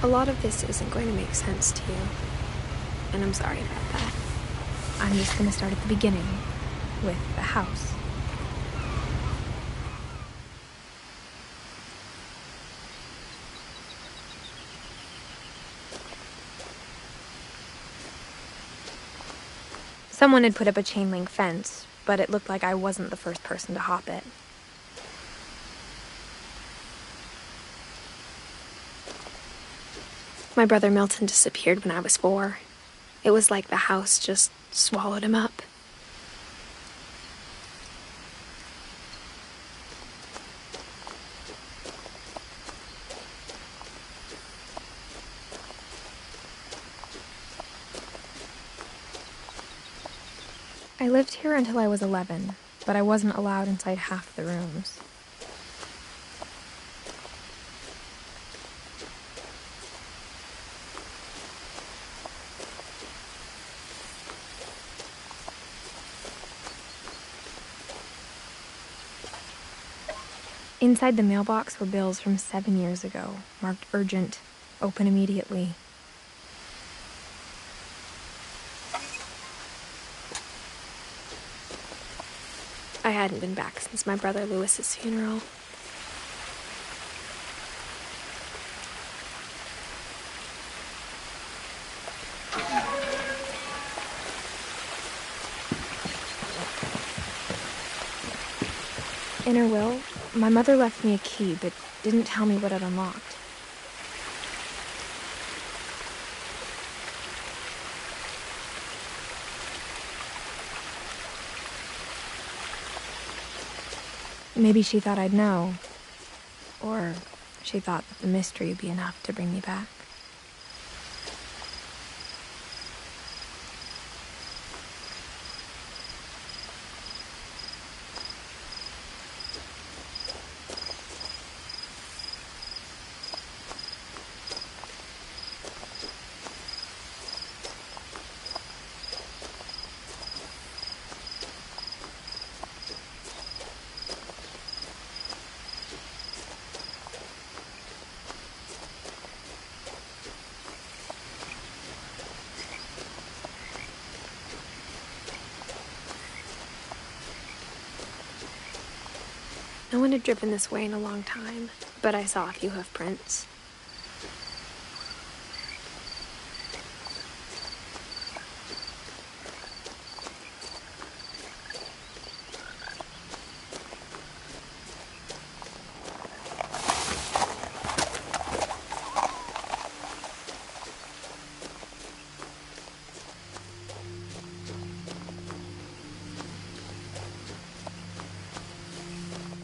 lot of this isn't going to make sense to you, and I'm sorry about that. I'm just going to start at the beginning, with the house. Someone had put up a chain link fence, but it looked like I wasn't the first person to hop it. My brother Milton disappeared when I was 4. It was like the house just swallowed him up. I lived here until I was 11, but I wasn't allowed inside half the rooms. Inside the mailbox were bills from 7 years ago, marked urgent, open immediately. I hadn't been back since my brother Lewis's funeral. In her will, my mother left me a key, but didn't tell me what it unlocked. Maybe she thought I'd know, or she thought that the mystery would be enough to bring me back. No one had driven this way in a long time, but I saw a few hoof prints.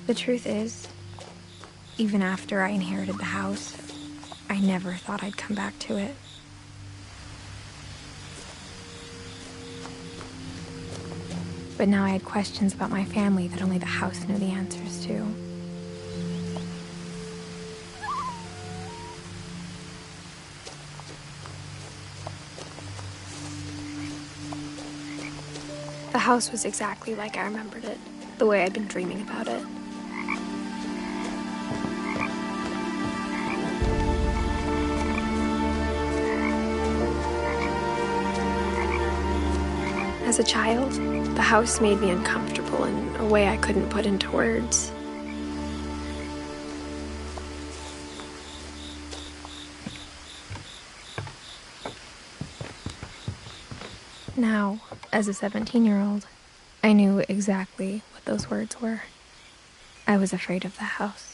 The truth is, even after I inherited the house, I never thought I'd come back to it. But now I had questions about my family that only the house knew the answers to. The house was exactly like I remembered it, the way I'd been dreaming about it. As a child, the house made me uncomfortable in a way I couldn't put into words. Now, as a 17-year-old, I knew exactly what those words were. I was afraid of the house.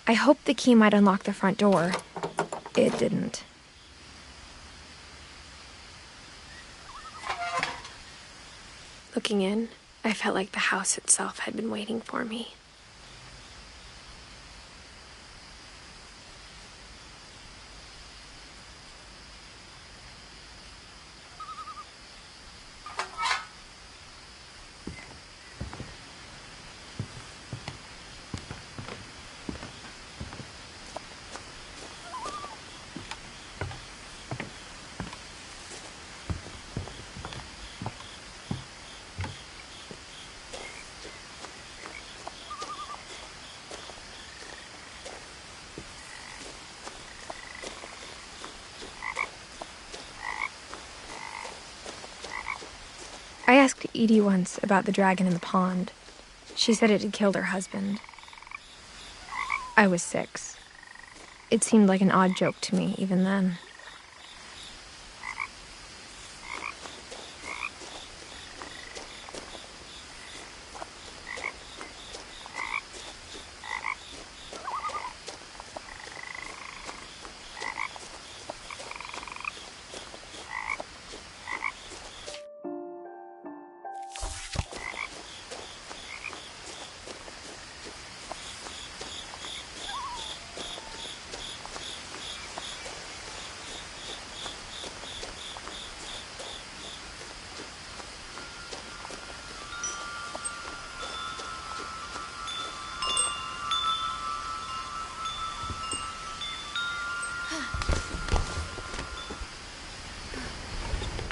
I hoped the key might unlock the front door. It didn't. Looking in, I felt like the house itself had been waiting for me. asked Edie once about the dragon in the pond. She said it had killed her husband. I was 6. It seemed like an odd joke to me even then.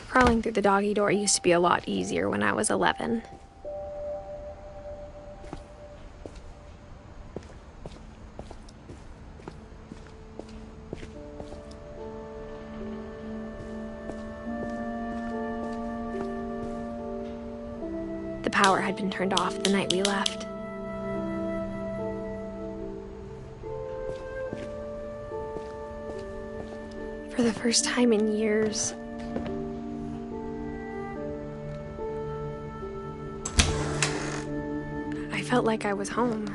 Crawling through the doggy door used to be a lot easier when I was 11. The power had been turned off the night we left. For the first time in years, I felt like I was home.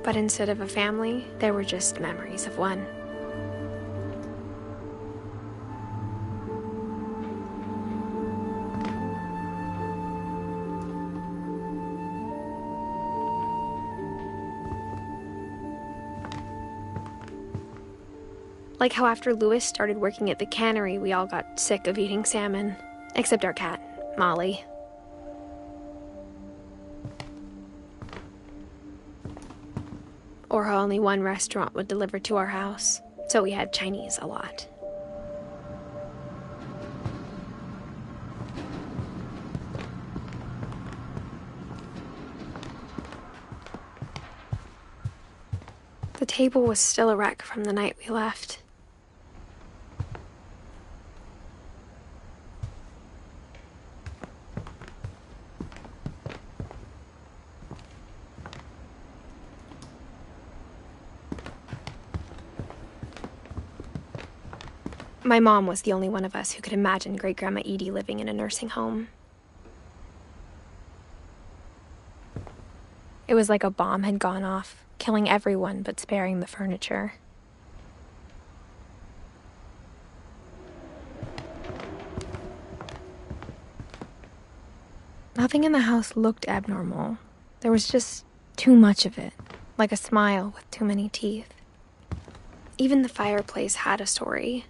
But instead of a family, there were just memories of one. Like how after Louis started working at the cannery, we all got sick of eating salmon. Except our cat, Molly. Or how only one restaurant would deliver to our house, so we had Chinese a lot. The table was still a wreck from the night we left. My mom was the only one of us who could imagine Great-Grandma Edie living in a nursing home. It was like a bomb had gone off, killing everyone but sparing the furniture. Nothing in the house looked abnormal. There was just too much of it, like a smile with too many teeth. Even the fireplace had a story.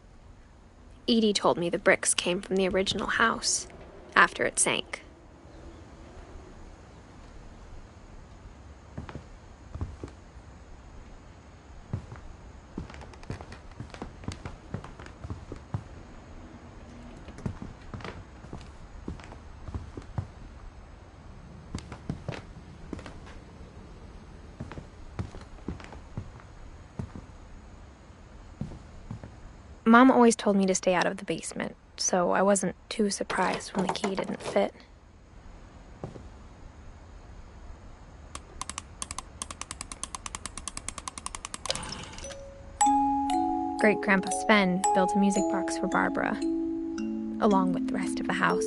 Edie told me the bricks came from the original house, after it sank. Mom always told me to stay out of the basement, so I wasn't too surprised when the key didn't fit. Great-Grandpa Sven built a music box for Barbara, along with the rest of the house.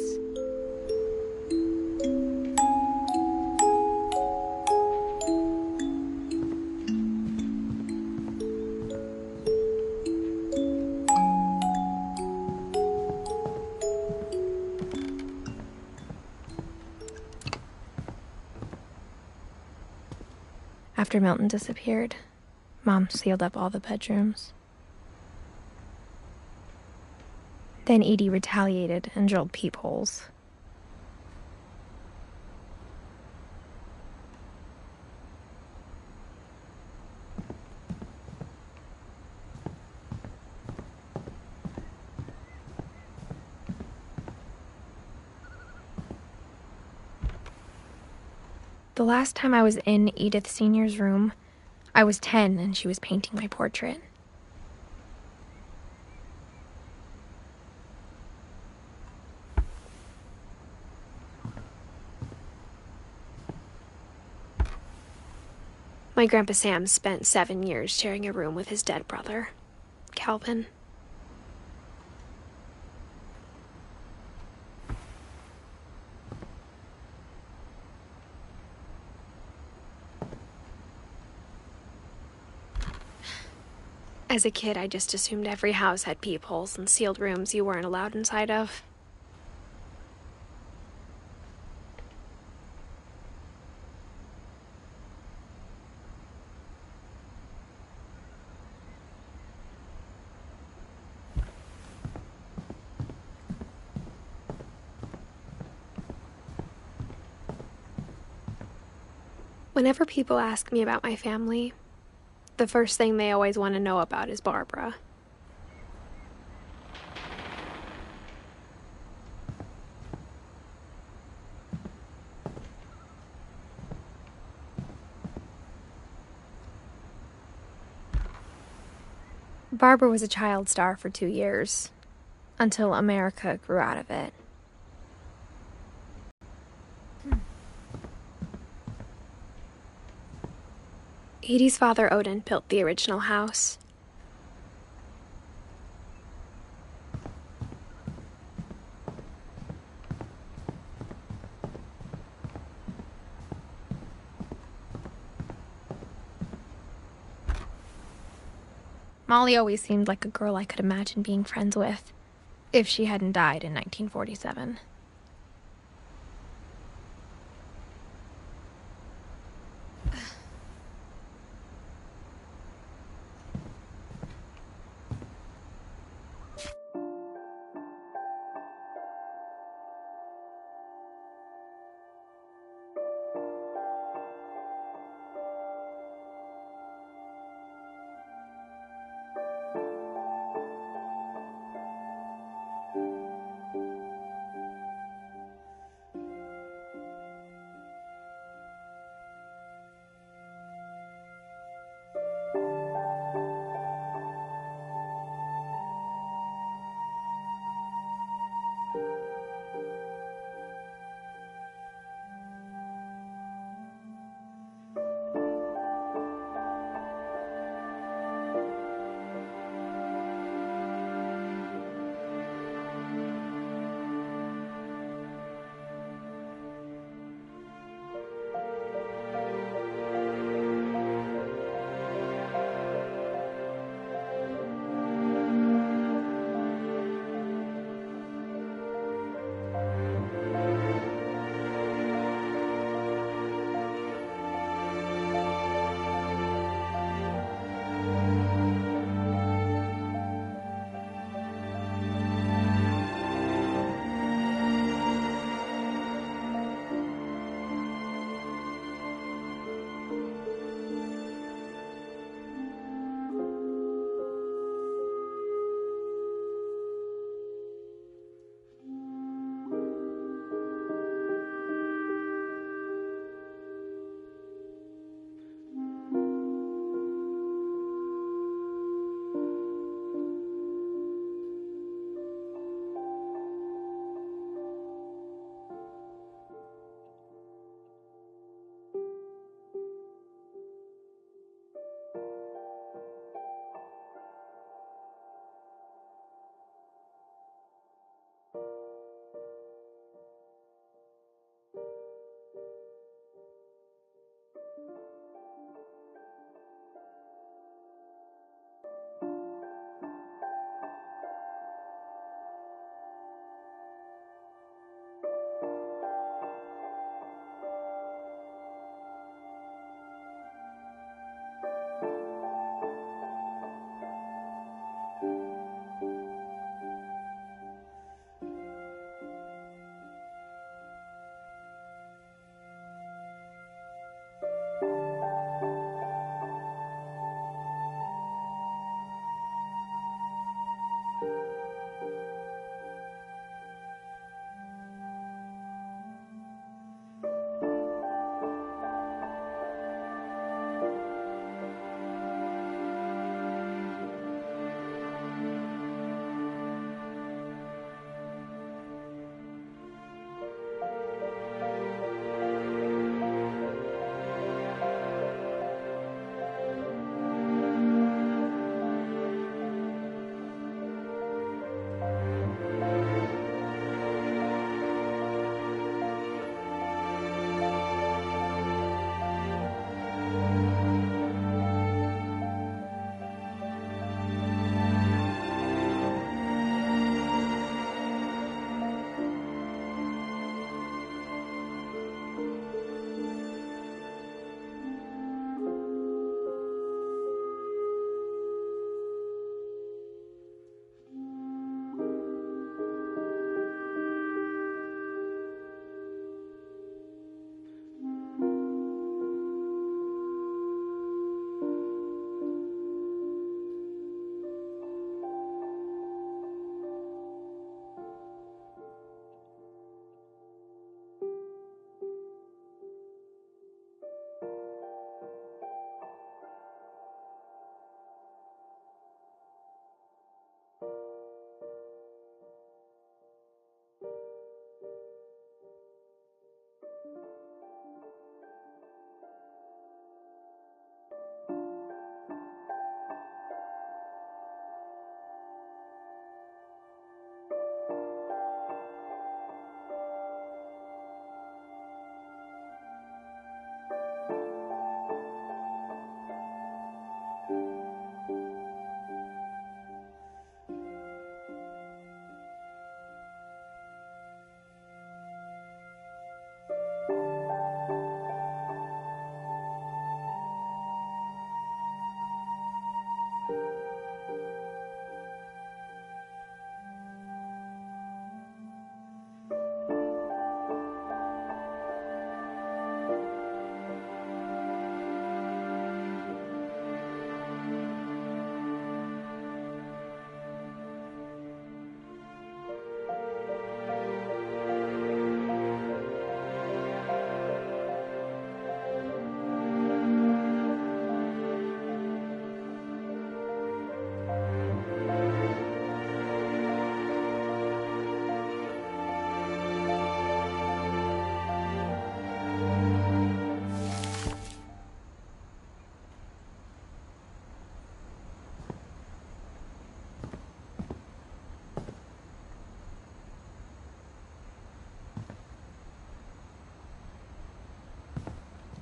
After Milton disappeared, Mom sealed up all the bedrooms. Then Edie retaliated and drilled peepholes. The last time I was in Edith Sr.'s room, I was 10 and she was painting my portrait. My Grandpa Sam spent 7 years sharing a room with his dead brother, Calvin. As a kid, I just assumed every house had peepholes and sealed rooms you weren't allowed inside of. Whenever people ask me about my family, the first thing they always want to know about is Barbara. Barbara was a child star for 2 years, until America grew out of it. Edie's father, Odin, built the original house. Molly always seemed like a girl I could imagine being friends with, if she hadn't died in 1947.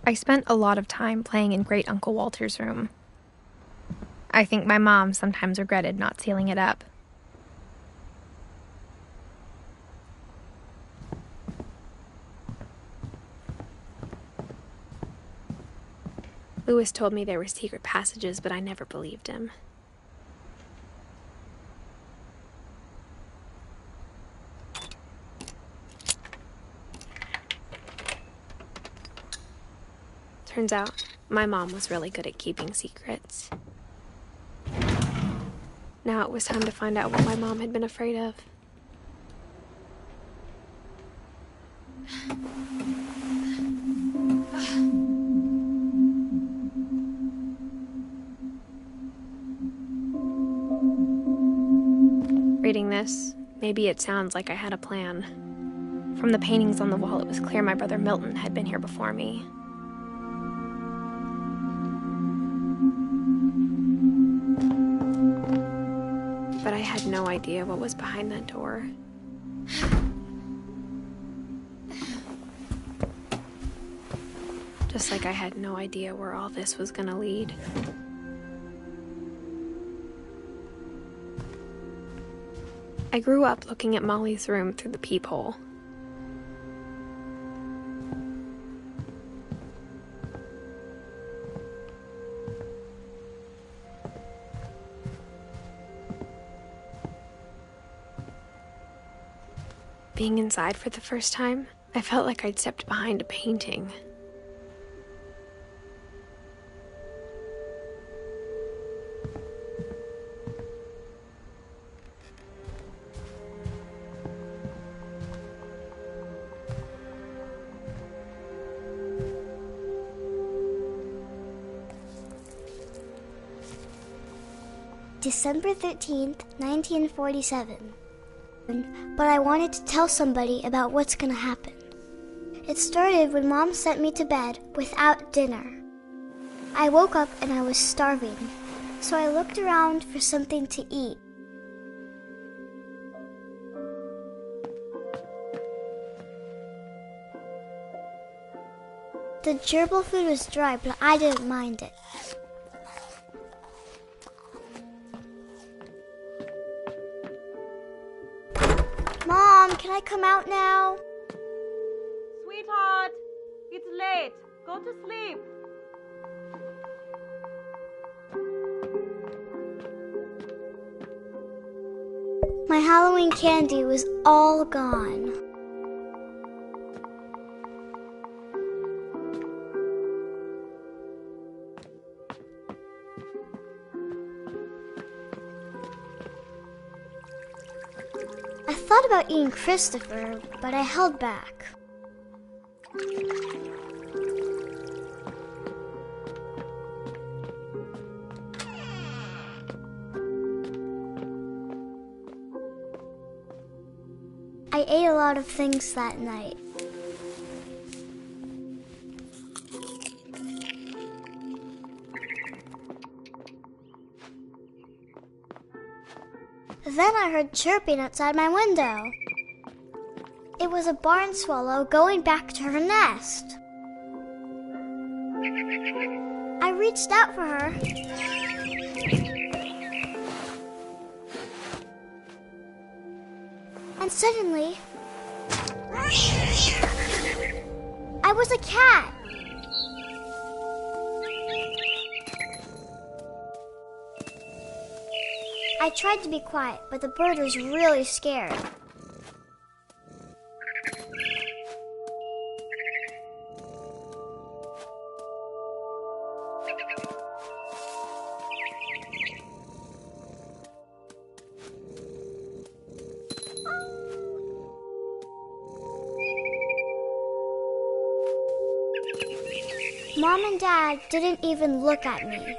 I spent a lot of time playing in Great Uncle Walter's room. I think my mom sometimes regretted not sealing it up. Lewis told me there were secret passages, but I never believed him. Turns out, my mom was really good at keeping secrets. Now it was time to find out what my mom had been afraid of. Reading this, maybe it sounds like I had a plan. From the paintings on the wall, it was clear my brother Milton had been here before me. But I had no idea what was behind that door. Just like I had no idea where all this was gonna lead. I grew up looking at Molly's room through the peephole. Being inside for the first time, I felt like I'd stepped behind a painting. December 13th, 1947. But I wanted to tell somebody about what's gonna happen. It started when Mom sent me to bed without dinner. I woke up and I was starving, so I looked around for something to eat. The gerbil food was dry, but I didn't mind it. Mom, can I come out now? Sweetheart, it's late. Go to sleep. My Halloween candy was all gone. I thought about eating Christopher, but I held back. I ate a lot of things that night. Then I heard chirping outside my window. It was a barn swallow going back to her nest. I reached out for her. And suddenly, I was a cat. I tried to be quiet, but the bird was really scared. Mom and Dad didn't even look at me.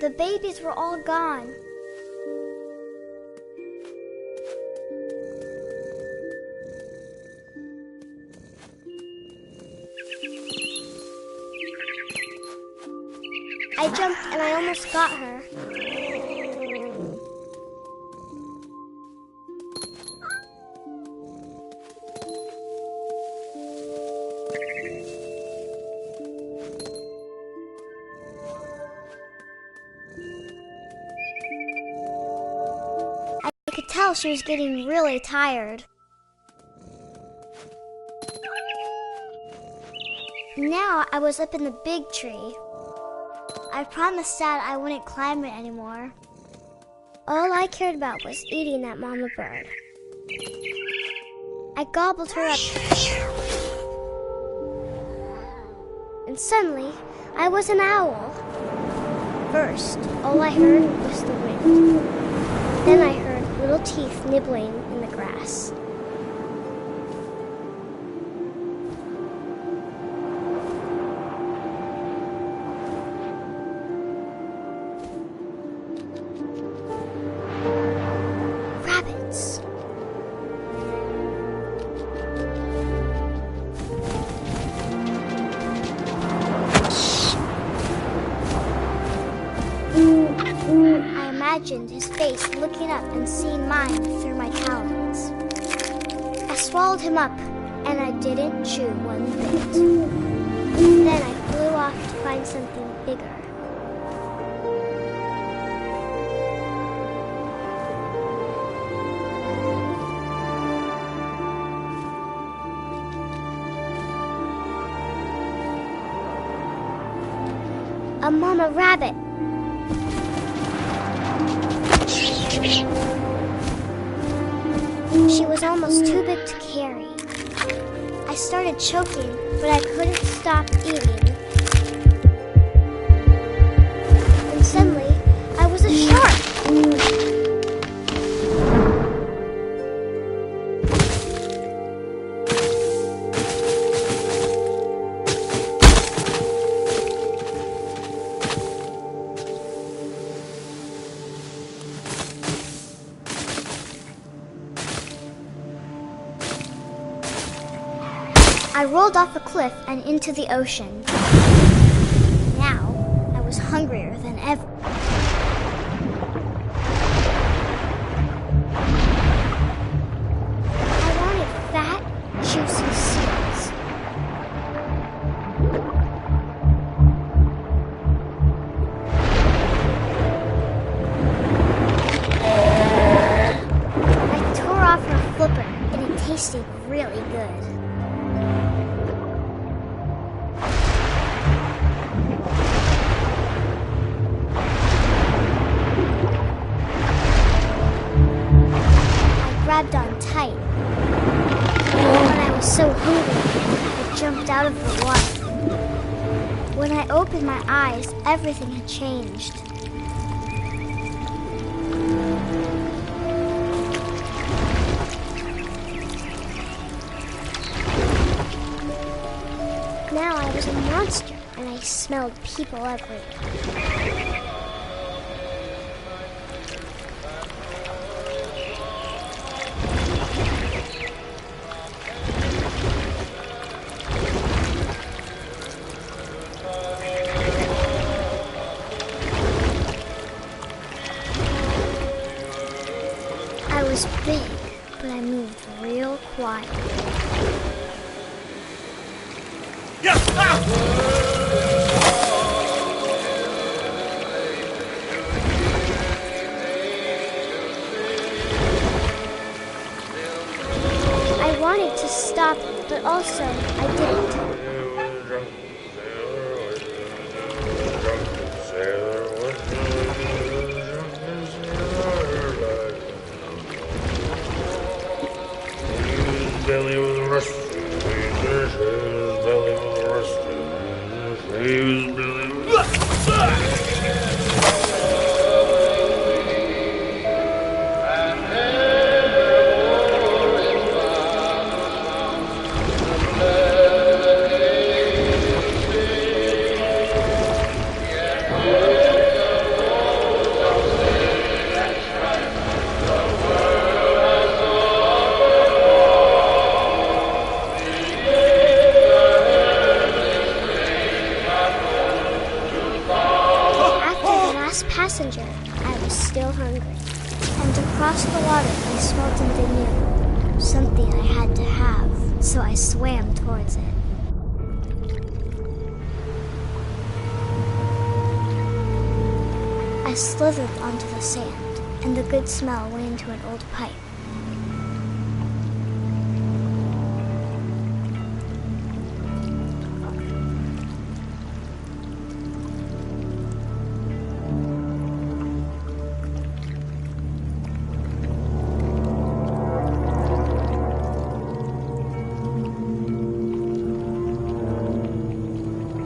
The babies were all gone. I jumped and I almost got her. I could tell she was getting really tired. Now I was up in the big tree. I promised Dad I wouldn't climb it anymore. All I cared about was eating that mama bird. I gobbled her up. And suddenly, I was an owl. First, all I heard was the wind. Then I heard little teeth nibbling in the grass. Rabbits. I imagined his face looking up and seeing mine through my talons. I swallowed him up, and I didn't chew one bit. Then I flew off to find something bigger. A mama rabbit. She was almost too big to carry. I started choking, but I couldn't stop eating. And suddenly, I was a shark. I rolled off a cliff and into the ocean. Now, I was hungrier than ever. I wanted fat, juicy seeds. I tore off her flipper, and it tasted really good. Grabbed on tight. When I was so hungry, I jumped out of the water. When I opened my eyes, everything had changed. Now I was a monster, and I smelled people everywhere. I was big, but I moved real quiet. Yes! I wanted to stop, but also I didn't. Belly was rusty, his belly was rusty, his belly was crossed the water, I smelled something new. Something I had to have, so I swam towards it. I slithered onto the sand, and the good smell went into an old pipe.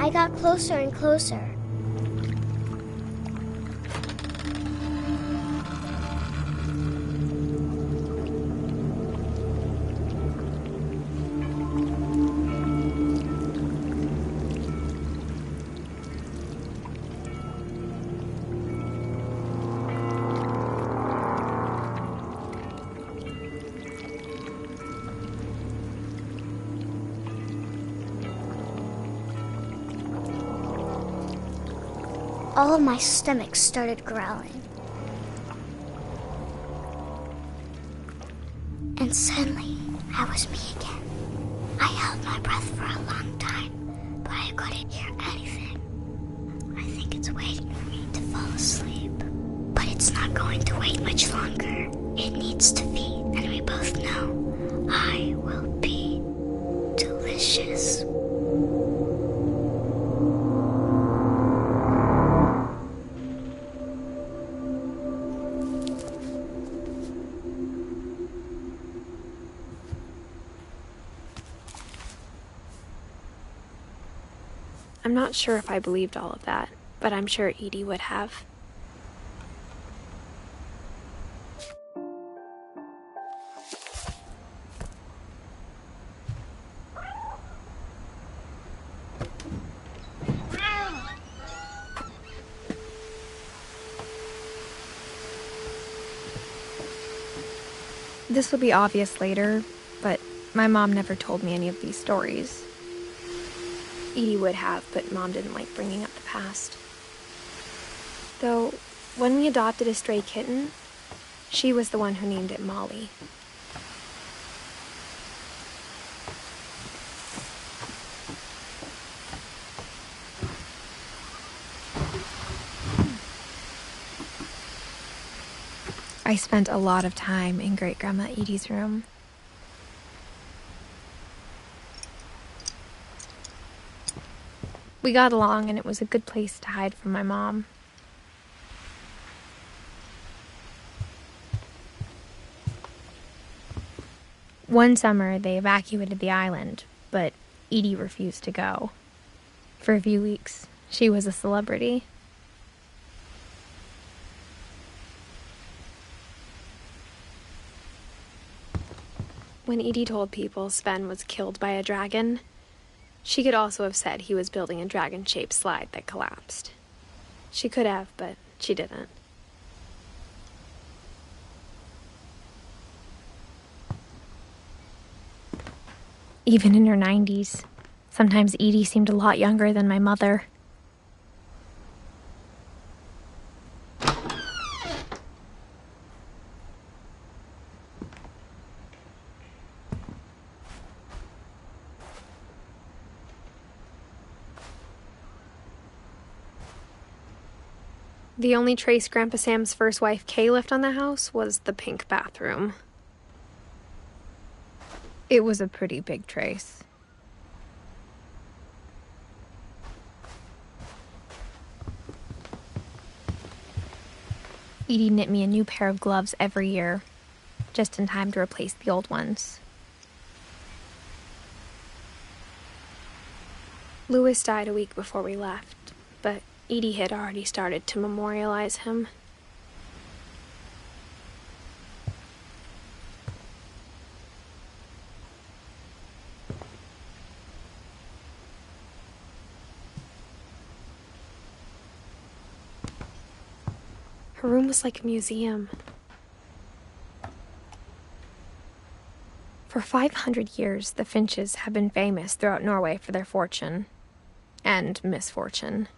I got closer and closer. All of my stomach started growling. And suddenly, I was me again. I held my breath for a long time, but I couldn't hear anything. I think it's waiting for me to fall asleep. But it's not going to wait much longer. It needs to feed, and we both know I will be delicious. I'm not sure if I believed all of that, but I'm sure Edie would have. This will be obvious later, but my mom never told me any of these stories. Edie would have, but Mom didn't like bringing up the past. Though, when we adopted a stray kitten, she was the one who named it Molly. I spent a lot of time in Great-Grandma Edie's room. We got along, and it was a good place to hide from my mom. One summer, they evacuated the island, but Edie refused to go. For a few weeks, she was a celebrity. When Edie told people Sven was killed by a dragon, she could also have said he was building a dragon-shaped slide that collapsed. She could have, but she didn't. Even in her 90s, sometimes Edie seemed a lot younger than my mother. The only trace Grandpa Sam's first wife, Kay, left on the house was the pink bathroom. It was a pretty big trace. Edie knit me a new pair of gloves every year, just in time to replace the old ones. Louis died a week before we left, but Edie had already started to memorialize him. Her room was like a museum. For 500 years, the Finches have been famous throughout Norway for their fortune and misfortune.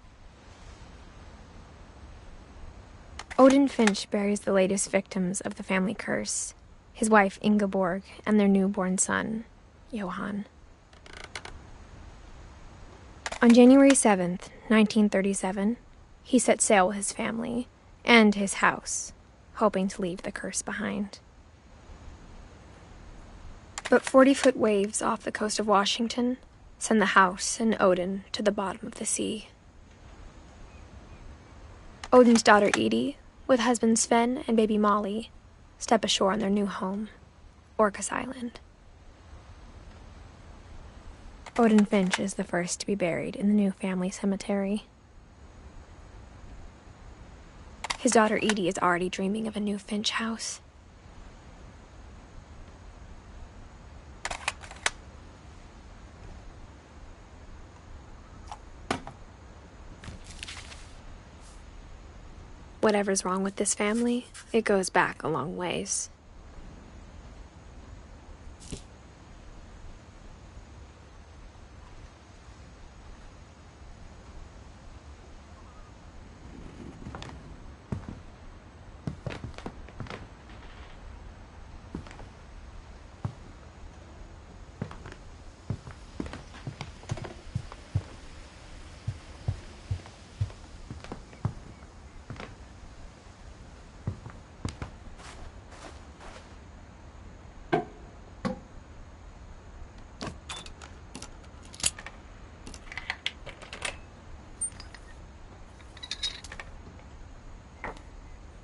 Odin Finch buries the latest victims of the family curse, his wife Ingeborg and their newborn son, Johann. On January 7th, 1937, he set sail with his family and his house, hoping to leave the curse behind. But 40-foot waves off the coast of Washington send the house and Odin to the bottom of the sea. Odin's daughter Edie, with husband Sven and baby Molly, step ashore on their new home, Orcas Island. Odin Finch is the first to be buried in the new family cemetery. His daughter Edie is already dreaming of a new Finch house. Whatever's wrong with this family, it goes back a long ways.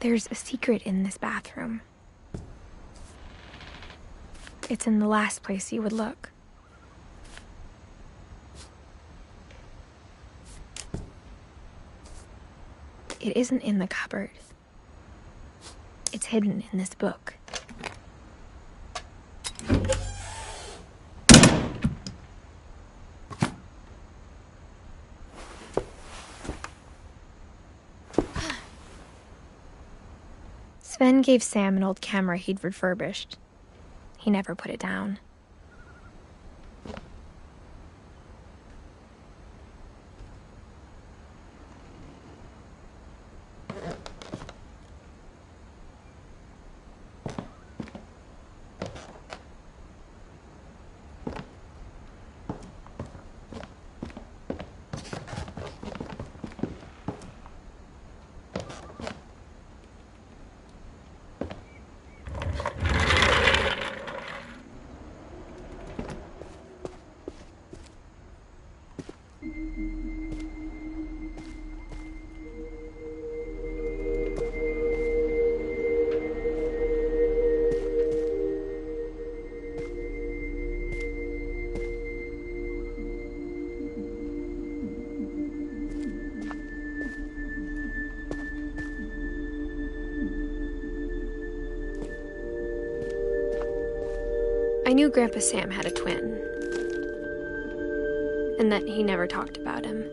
There's a secret in this bathroom. It's in the last place you would look. It isn't in the cupboard. It's hidden in this book. Sven gave Sam an old camera he'd refurbished. He never put it down. I knew Grandpa Sam had a twin, and that he never talked about him.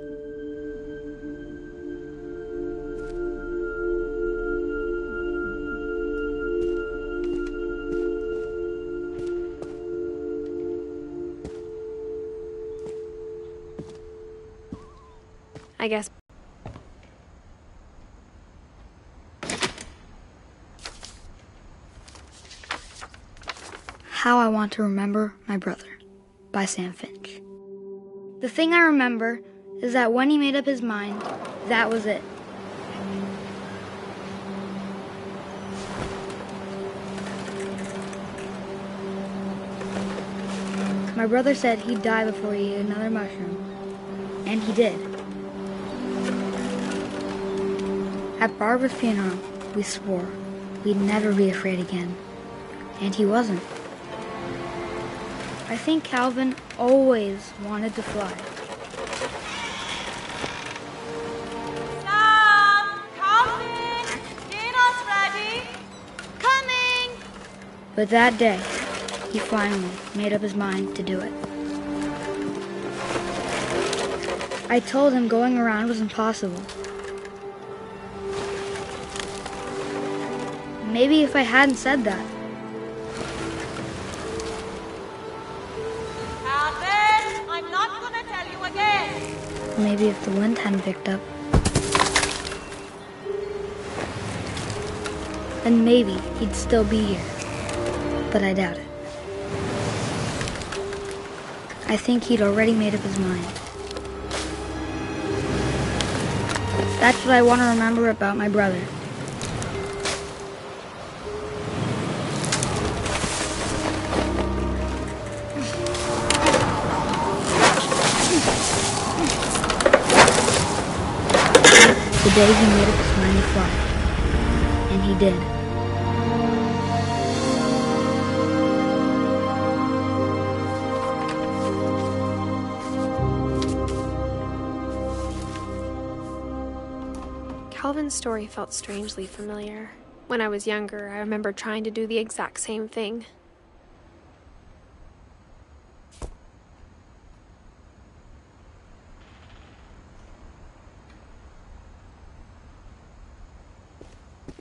I guess. How I Want to Remember My Brother by Sam Finch. The thing I remember is that when he made up his mind, that was it. My brother said he'd die before he ate another mushroom, and he did. At Barbara's funeral, we swore we'd never be afraid again, and he wasn't. I think Calvin always wanted to fly. Sam! Calvin! Dinner's ready! Coming! But that day, he finally made up his mind to do it. I told him going around was impossible. Maybe if I hadn't said that, maybe if the wind hadn't picked up. then maybe he'd still be here. But I doubt it. I think he'd already made up his mind. That's what I want to remember about my brother. The day he made up his mind to fly. And he did. Calvin's story felt strangely familiar. When I was younger, I remember trying to do the exact same thing.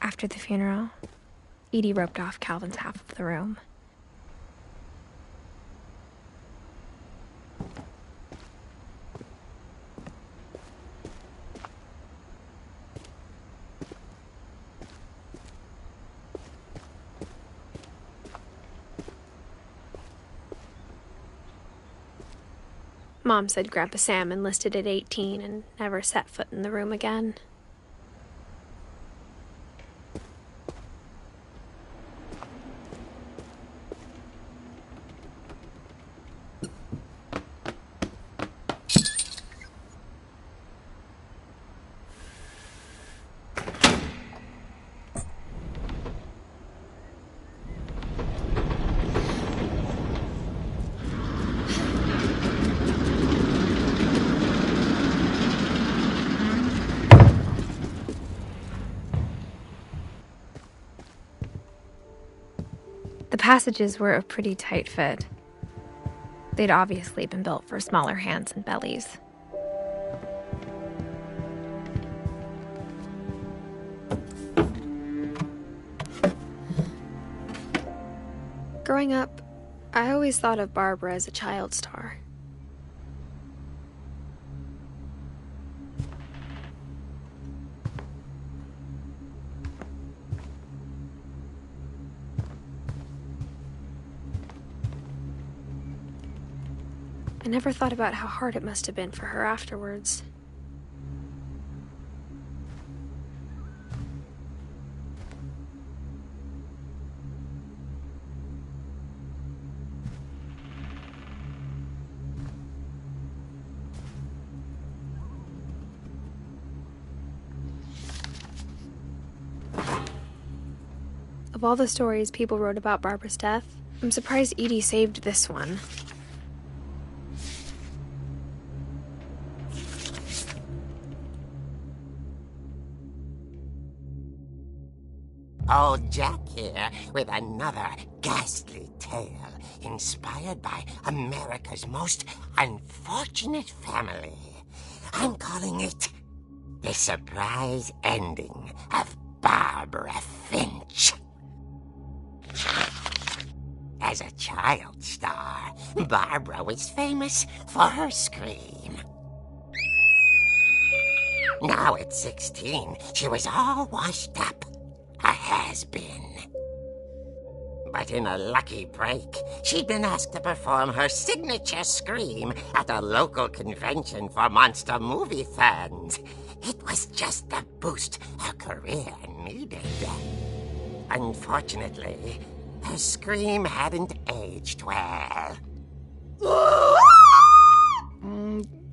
After the funeral, Edie roped off Calvin's half of the room. Mom said Grandpa Sam enlisted at 18 and never set foot in the room again. The passages were a pretty tight fit. They'd obviously been built for smaller hands and bellies. Growing up, I always thought of Barbara as a child star. I never thought about how hard it must have been for her afterwards. Of all the stories people wrote about Barbara's death, I'm surprised Edie saved this one. Old Jack here with another ghastly tale inspired by America's most unfortunate family. I'm calling it The Surprise Ending of Barbara Finch. As a child star, Barbara was famous for her scream. Now at 16, she was all washed up. A has-been. But in a lucky break, she'd been asked to perform her signature scream at a local convention for monster movie fans. It was just the boost her career needed. Unfortunately, her scream hadn't aged well.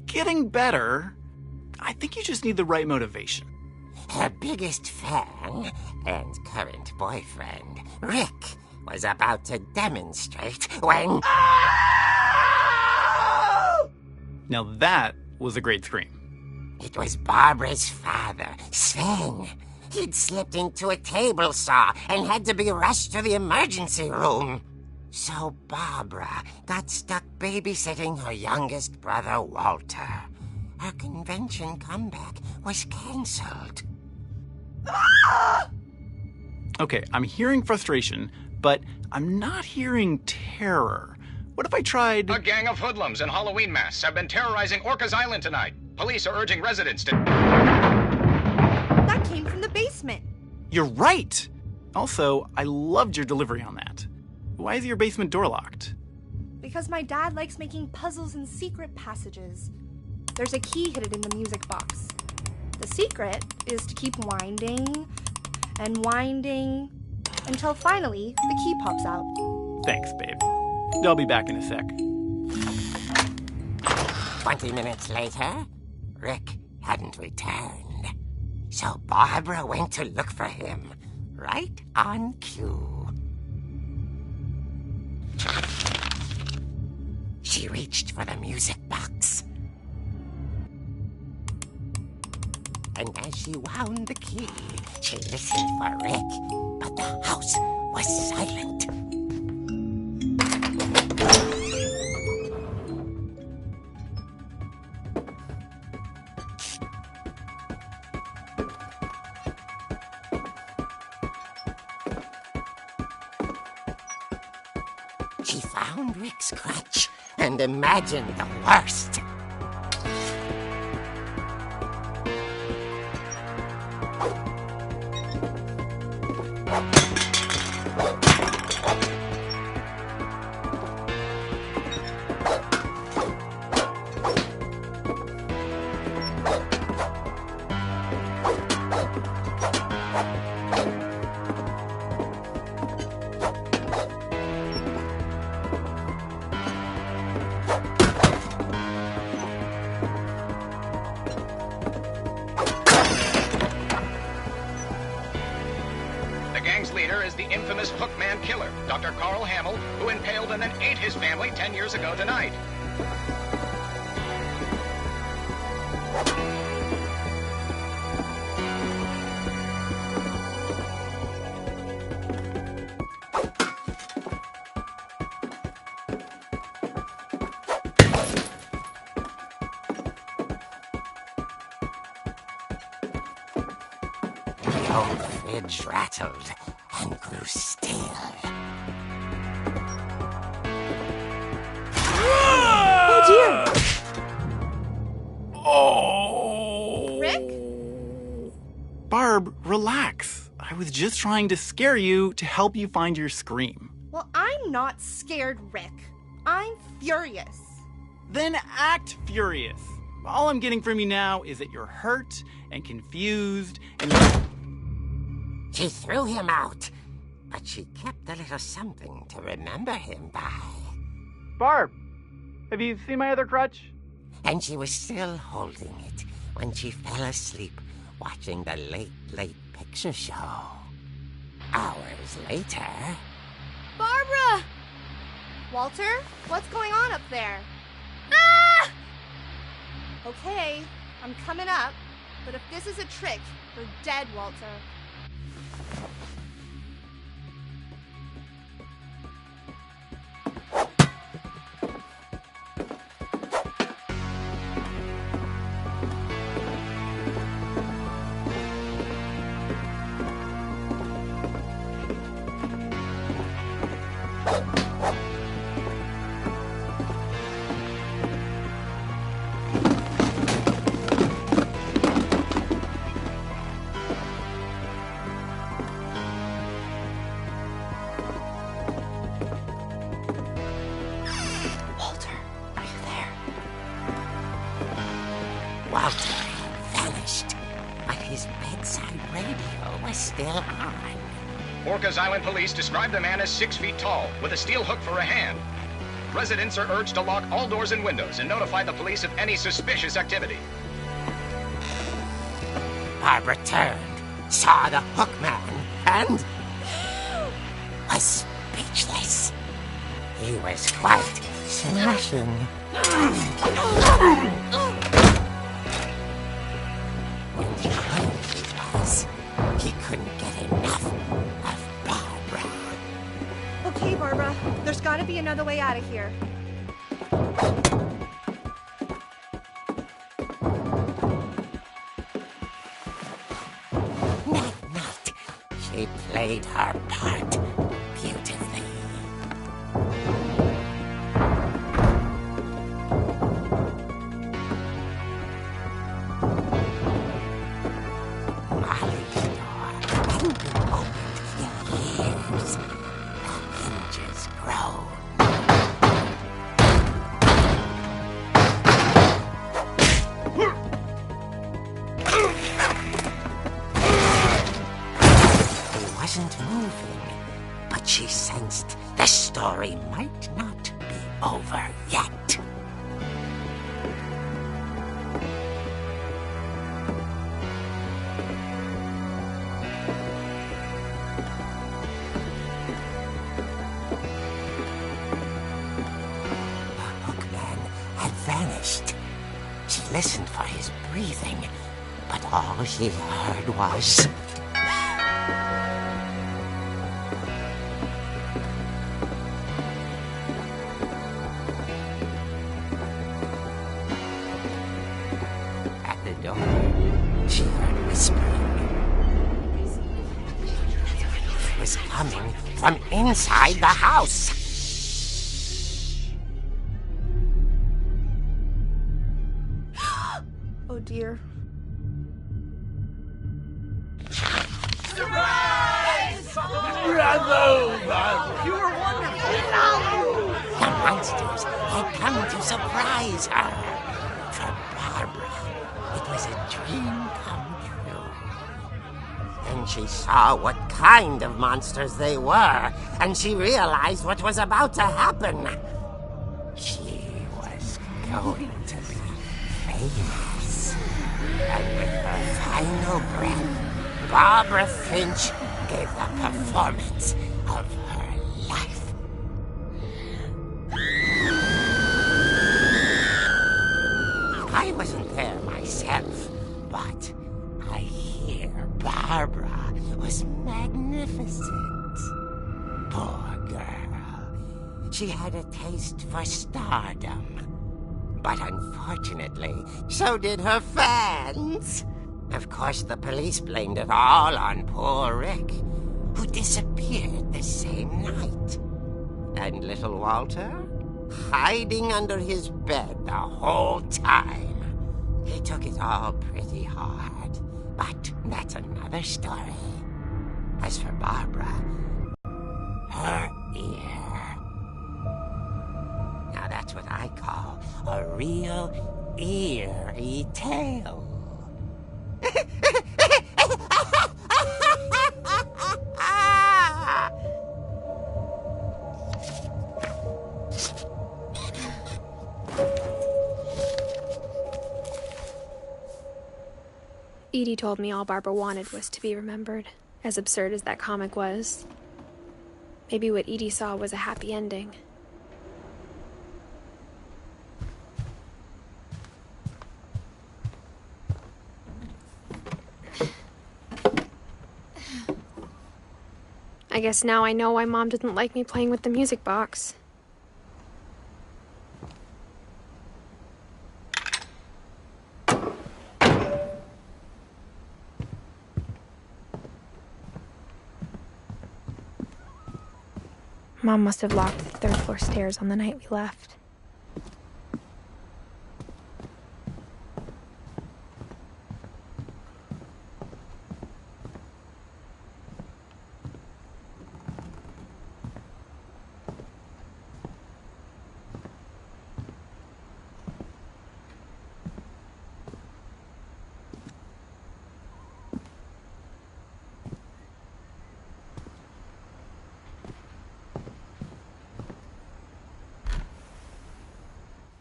Getting better. I think you just need the right motivation. Her biggest fan and current boyfriend, Rick, was about to demonstrate when... Now that was a great scream. It was Barbara's father, Sven. He'd slipped into a table saw and had to be rushed to the emergency room. So Barbara got stuck babysitting her youngest brother, Walter. Her convention comeback was cancelled. Okay, I'm hearing frustration, but I'm not hearing terror. What if I tried... A gang of hoodlums in Halloween masks have been terrorizing Orcas Island tonight. Police are urging residents to... That came from the basement. You're right! Also, I loved your delivery on that. Why is your basement door locked? Because my dad likes making puzzles and secret passages. There's a key hidden in the music box. The secret is to keep winding and winding until finally the key pops out. Thanks, babe. I'll be back in a sec. 20 minutes later, Rick hadn't returned. So Barbara went to look for him, right on cue. She reached for the music box. And as she wound the key, she listened for Rick, but the house was silent. She found Rick's crutch and imagined the worst. The gang's leader is the infamous Hookman killer, Dr. Carl Hamill, who impaled and then ate his family 10 years ago tonight. The old fridge rattled and grew still. Oh dear! Oh! Rick? Barb, relax. I was just trying to scare you to help you find your scream. Well, I'm not scared, Rick. I'm furious. Then act furious. All I'm getting from you now is that you're hurt and confused and... She threw him out, but she kept a little something to remember him by. Barb, have you seen my other crutch? And she was still holding it when she fell asleep watching the late picture show. Hours later... Barbara! Walter, what's going on up there? Ah! Okay, I'm coming up, but if this is a trick, you're dead, Walter. Walter had vanished, but his bedside radio was still on. Orcas Island police describe the man as 6 feet tall, with a steel hook for a hand. Residents are urged to lock all doors and windows and notify the police of any suspicious activity. Barbara turned, saw the hook man, and was speechless. He was quite smashing. When he was, he couldn't get enough of Barbara. Okay, Barbara, there's gotta be another way out of here. That night, she played her part beautifully. Molly's door hadn't been opened yet. she sensed the story might not be over yet. The hookman had vanished. She listened for his breathing, but all she heard was... At the door, she heard whispering. It was coming from inside the house. Oh dear. You were wonderful. The monsters had come to surprise her. For Barbara, it was a dream come true. Then she saw what kind of monsters they were, and she realized what was about to happen. She was going to be famous. And with her final breath, Barbara Finch gave the performance of her life. I wasn't there myself, but I hear Barbara was magnificent. Poor girl. She had a taste for stardom. But unfortunately, so did her fans. Of course, the police blamed it all on poor Rick, who disappeared the same night. And little Walter, hiding under his bed the whole time. He took it all pretty hard, but that's another story. As for Barbara, her ear. Now that's what I call a real eerie tale. Edie told me all Barbara wanted was to be remembered, as absurd as that comic was. Maybe what Edie saw was a happy ending. I guess now I know why Mom didn't like me playing with the music box. Mom must have locked the third-floor stairs on the night we left.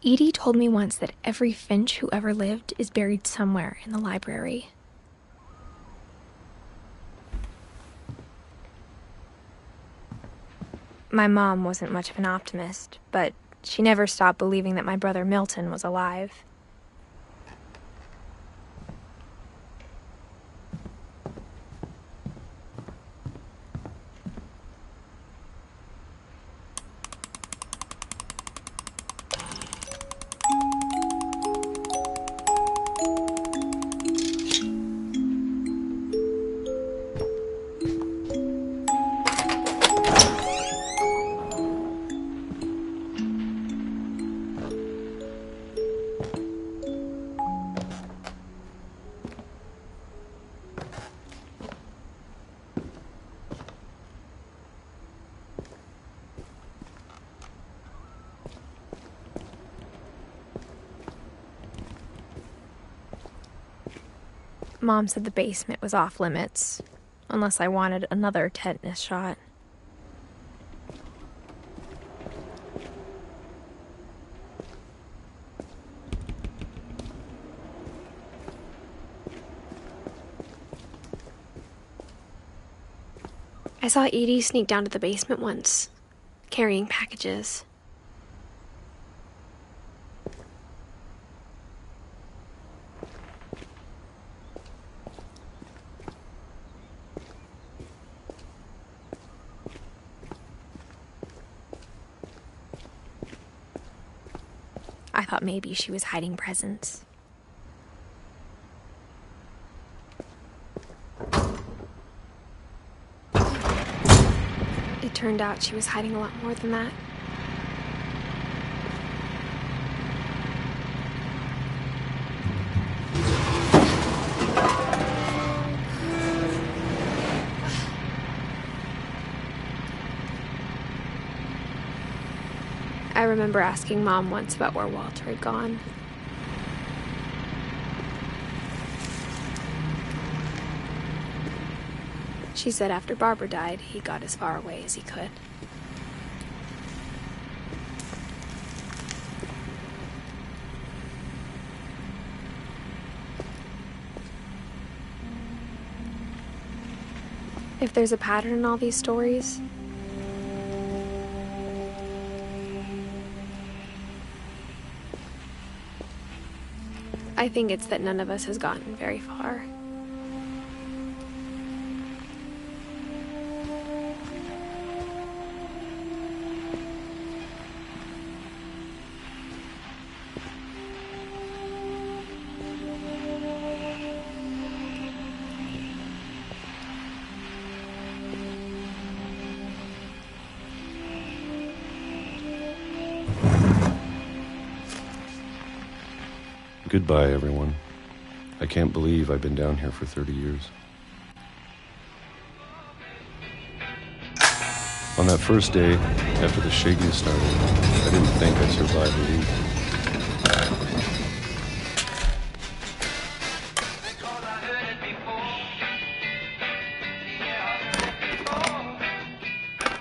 Edie told me once that every Finch who ever lived is buried somewhere in the library. My mom wasn't much of an optimist, but she never stopped believing that my brother Milton was alive. Mom said the basement was off limits, unless I wanted another tetanus shot. I saw Edie sneak down to the basement once, carrying packages. I thought maybe she was hiding presents. It turned out she was hiding a lot more than that. I remember asking Mom once about where Walter had gone. She said after Barbara died, he got as far away as he could. If there's a pattern in all these stories, I think it's that none of us has gotten very far. Goodbye, everyone. I can't believe I've been down here for 30 years. On that first day, after the shaking started, I didn't think I'd survive a week.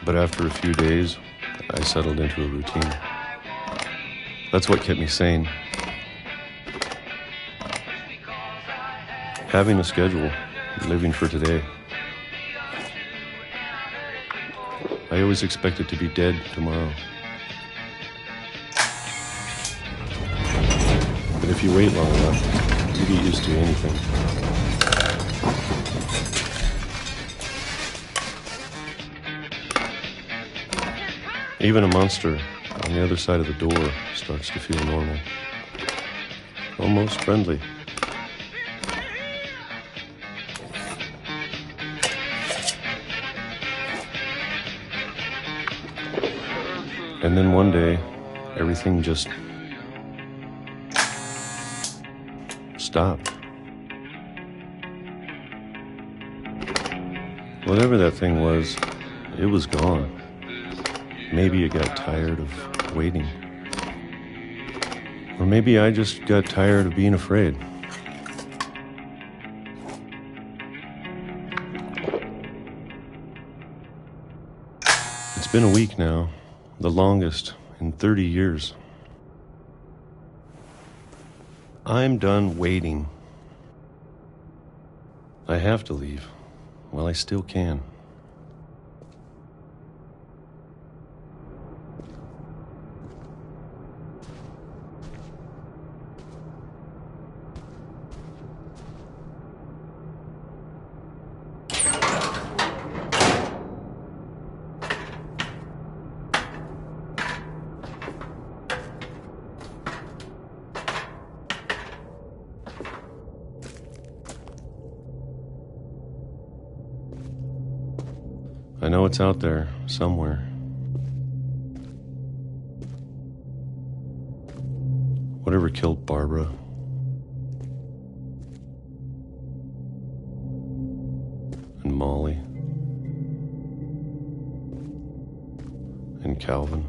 But after a few days, I settled into a routine. That's what kept me sane. Having a schedule, living for today. I always expected to be dead tomorrow. But if you wait long enough, you get used to anything. Even a monster on the other side of the door starts to feel normal. Almost friendly. And then one day, everything just stopped. Whatever that thing was, it was gone. Maybe it got tired of waiting. Or maybe I just got tired of being afraid. It's been a week now. The longest in 30 years. I'm done waiting. I have to leave while I still can. I know it's out there, somewhere. Whatever killed Barbara. And Molly. And Calvin.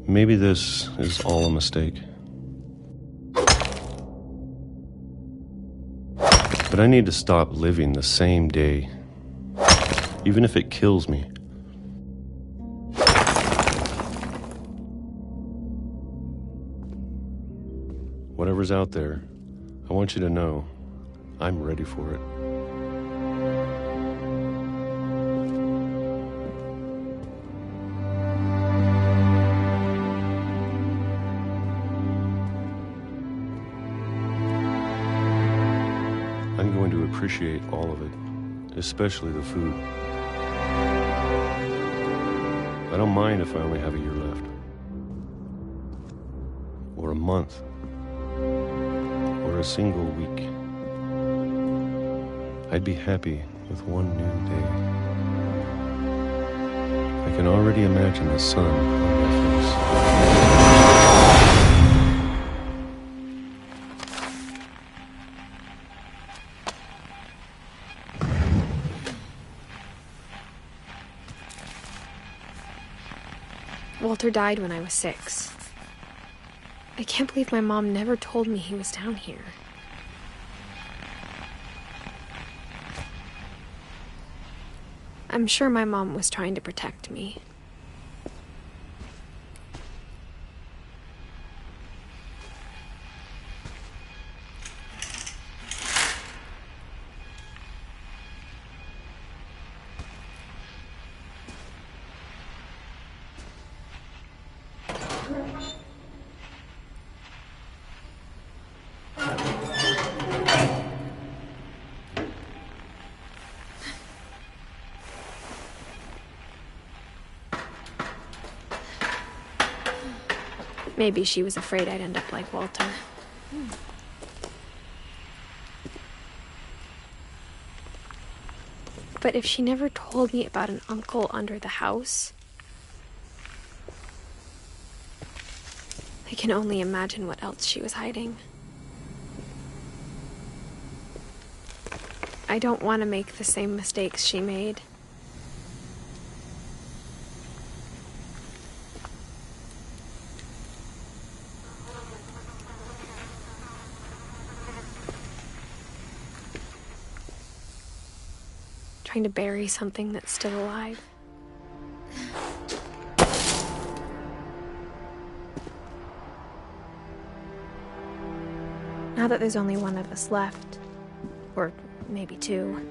Maybe this is all a mistake. But I need to stop living the same day, even if it kills me. Whatever's out there, I want you to know I'm ready for it. I'm going to appreciate all of it, especially the food. I don't mind if I only have a year left. Or a month. Or a single week. I'd be happy with one new day. I can already imagine the sun on my face. Walter died when I was 6. I can't believe my mom never told me he was down here. I'm sure my mom was trying to protect me. Maybe she was afraid I'd end up like Walter. But if she never told me about an uncle under the house, I can only imagine what else she was hiding. I don't want to make the same mistakes she made. Trying to bury something that's still alive. Now that there's only one of us left, or maybe 2,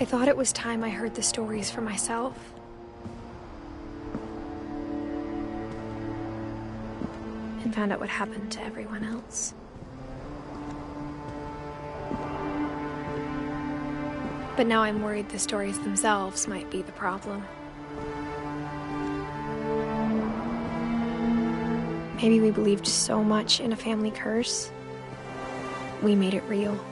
I thought it was time I heard the stories for myself. And found out what happened to everyone else. But now I'm worried the stories themselves might be the problem. Maybe we believed so much in a family curse, we made it real.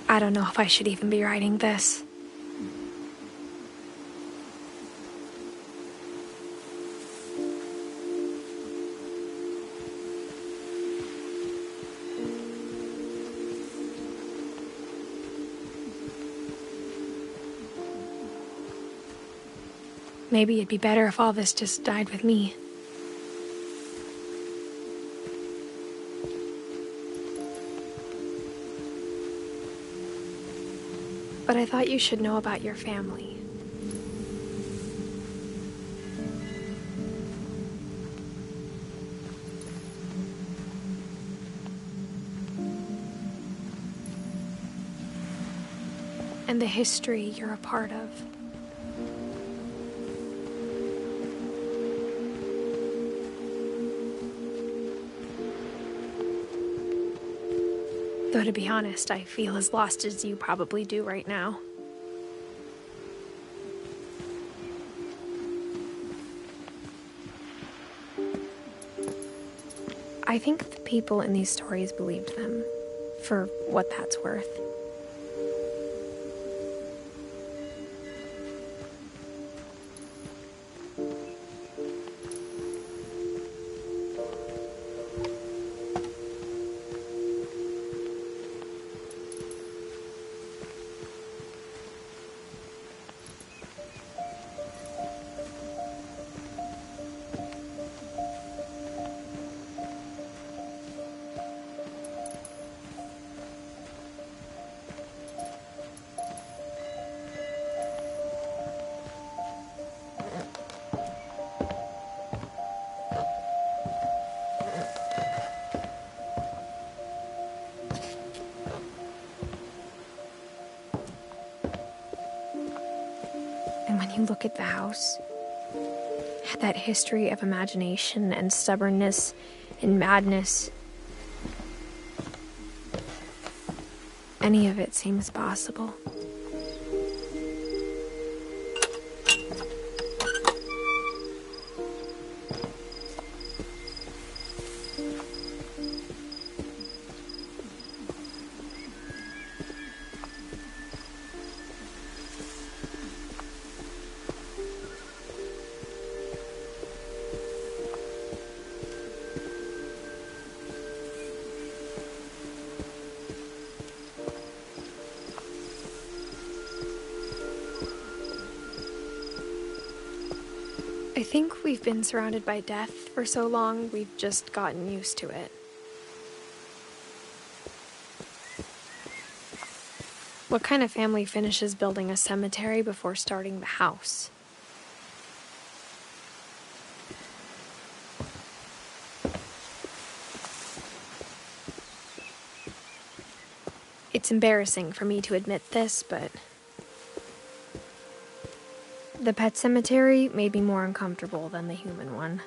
I don't know if I should even be writing this. Maybe it'd be better if all this just died with me. But I thought you should know about your family. And the history you're a part of. Though to be honest, I feel as lost as you probably do right now. I think the people in these stories believed them, for what that's worth. You look at the house, had that history of imagination and stubbornness and madness. Any of it seems possible. I think we've been surrounded by death for so long, we've just gotten used to it. What kind of family finishes building a cemetery before starting the house? It's embarrassing for me to admit this, but the pet cemetery made me more uncomfortable than the human one.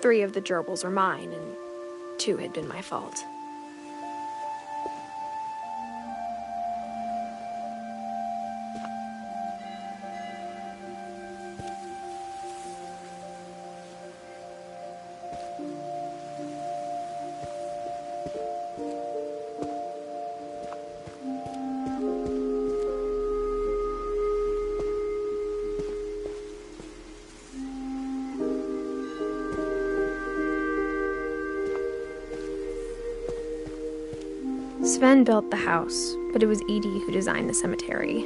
3 of the gerbils were mine, and 2 had been my fault. Sven built the house, but it was Edie who designed the cemetery.